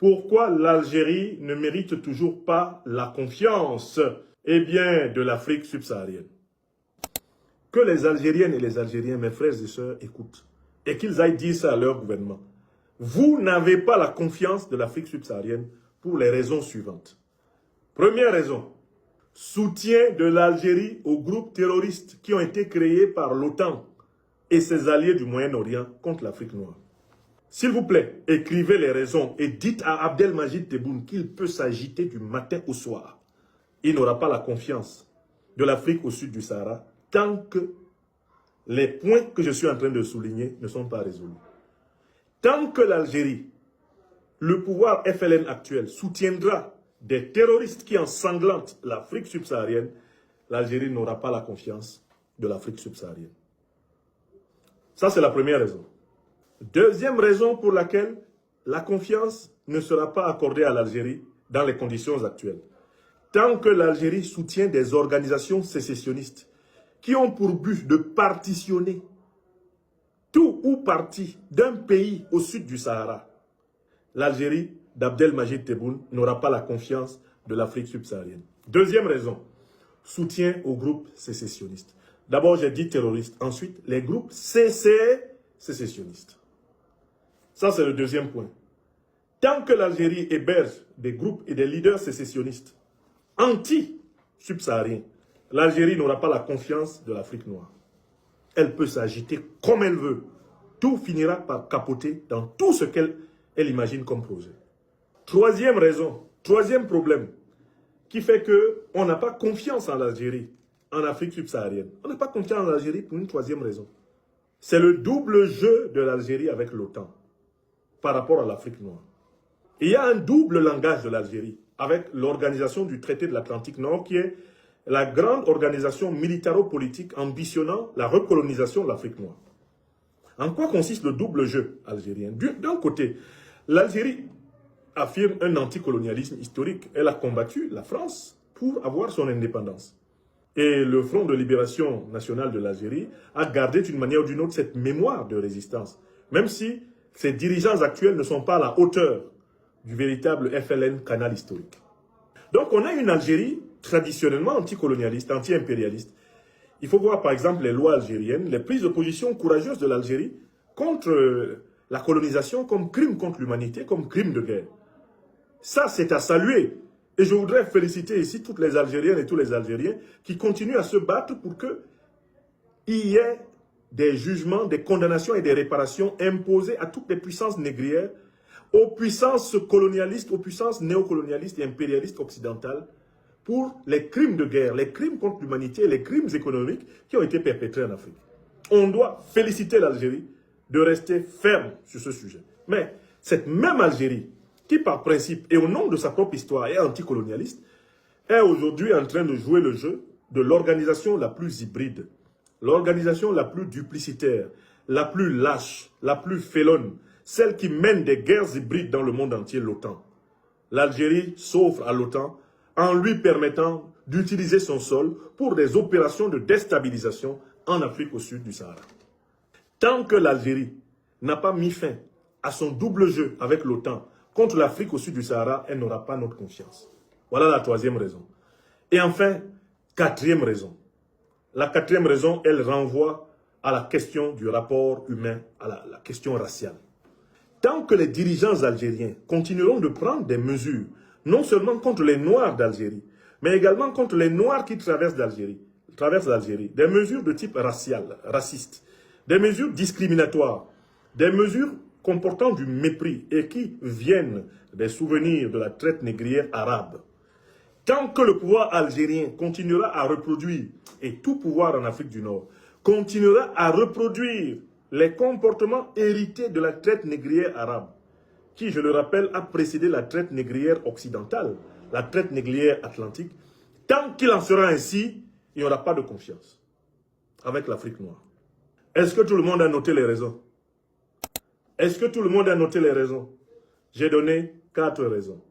Pourquoi l'Algérie ne mérite toujours pas la confiance, eh bien, de l'Afrique subsaharienne? Que les Algériennes et les Algériens, mes frères et sœurs, écoutent et qu'ils aillent dire ça à leur gouvernement. Vous n'avez pas la confiance de l'Afrique subsaharienne pour les raisons suivantes. Première raison, soutien de l'Algérie aux groupes terroristes qui ont été créés par l'OTAN et ses alliés du Moyen-Orient contre l'Afrique noire. S'il vous plaît, écrivez les raisons et dites à Abdelmajid Tebboune qu'il peut s'agiter du matin au soir. Il n'aura pas la confiance de l'Afrique au sud du Sahara tant que les points que je suis en train de souligner ne sont pas résolus. Tant que l'Algérie, le pouvoir FLN actuel, soutiendra des terroristes qui ensanglantent l'Afrique subsaharienne, l'Algérie n'aura pas la confiance de l'Afrique subsaharienne. Ça, c'est la première raison. Deuxième raison pour laquelle la confiance ne sera pas accordée à l'Algérie dans les conditions actuelles. Tant que l'Algérie soutient des organisations sécessionnistes qui ont pour but de partitionner tout ou partie d'un pays au sud du Sahara, l'Algérie d'Abdelmajid Tebboune n'aura pas la confiance de l'Afrique subsaharienne. Deuxième raison, soutien aux groupes sécessionnistes. D'abord, j'ai dit terroristes. Ensuite, les groupes sécessionnistes. Ça, c'est le deuxième point. Tant que l'Algérie héberge des groupes et des leaders sécessionnistes anti-subsahariens, l'Algérie n'aura pas la confiance de l'Afrique noire. Elle peut s'agiter comme elle veut. Tout finira par capoter dans tout ce qu'elle imagine comme projet. Troisième raison, troisième problème qui fait qu'on n'a pas confiance en l'Algérie, en Afrique subsaharienne. On n'a pas confiance en l'Algérie pour une troisième raison. C'est le double jeu de l'Algérie avec l'OTAN par rapport à l'Afrique noire. Il y a un double langage de l'Algérie avec l'organisation du traité de l'Atlantique Nord qui est la grande organisation militaro-politique ambitionnant la recolonisation de l'Afrique noire. En quoi consiste le double jeu algérien? D'un côté, l'Algérie affirme un anticolonialisme historique. Elle a combattu la France pour avoir son indépendance. Et le Front de libération nationale de l'Algérie a gardé d'une manière ou d'une autre cette mémoire de résistance, même si ses dirigeants actuels ne sont pas à la hauteur du véritable FLN canal historique. Donc on a une Algérie traditionnellement anticolonialiste, anti-impérialiste. Il faut voir par exemple les lois algériennes, les prises de position courageuses de l'Algérie contre la colonisation comme crime contre l'humanité, comme crime de guerre. Ça, c'est à saluer. Et je voudrais féliciter ici toutes les Algériennes et tous les Algériens qui continuent à se battre pour qu'il y ait des jugements, des condamnations et des réparations imposées à toutes les puissances négrières, aux puissances colonialistes, aux puissances néocolonialistes et impérialistes occidentales, pour les crimes de guerre, les crimes contre l'humanité, les crimes économiques qui ont été perpétrés en Afrique. On doit féliciter l'Algérie de rester ferme sur ce sujet. Mais cette même Algérie, qui par principe et au nom de sa propre histoire est anticolonialiste, est aujourd'hui en train de jouer le jeu de l'organisation la plus hybride, l'organisation la plus duplicitaire, la plus lâche, la plus félonne, celle qui mène des guerres hybrides dans le monde entier, l'OTAN. L'Algérie s'offre à l'OTAN en lui permettant d'utiliser son sol pour des opérations de déstabilisation en Afrique au sud du Sahara. Tant que l'Algérie n'a pas mis fin à son double jeu avec l'OTAN contre l'Afrique au sud du Sahara, elle n'aura pas notre confiance. Voilà la troisième raison. Et enfin, quatrième raison. La quatrième raison, elle renvoie à la question du rapport humain, à la question raciale. Tant que les dirigeants algériens continueront de prendre des mesures, non seulement contre les Noirs d'Algérie, mais également contre les Noirs qui traversent l'Algérie, des mesures de type racial, raciste, des mesures discriminatoires, des mesures comportant du mépris et qui viennent des souvenirs de la traite négrière arabe. Tant que le pouvoir algérien continuera à reproduire, et tout pouvoir en Afrique du Nord, continuera à reproduire les comportements hérités de la traite négrière arabe, qui, je le rappelle, a précédé la traite négrière occidentale, la traite négrière atlantique, tant qu'il en sera ainsi, il n'y aura pas de confiance avec l'Afrique noire. Est-ce que tout le monde a noté les raisons? Est-ce que tout le monde a noté les raisons? J'ai donné 4 raisons.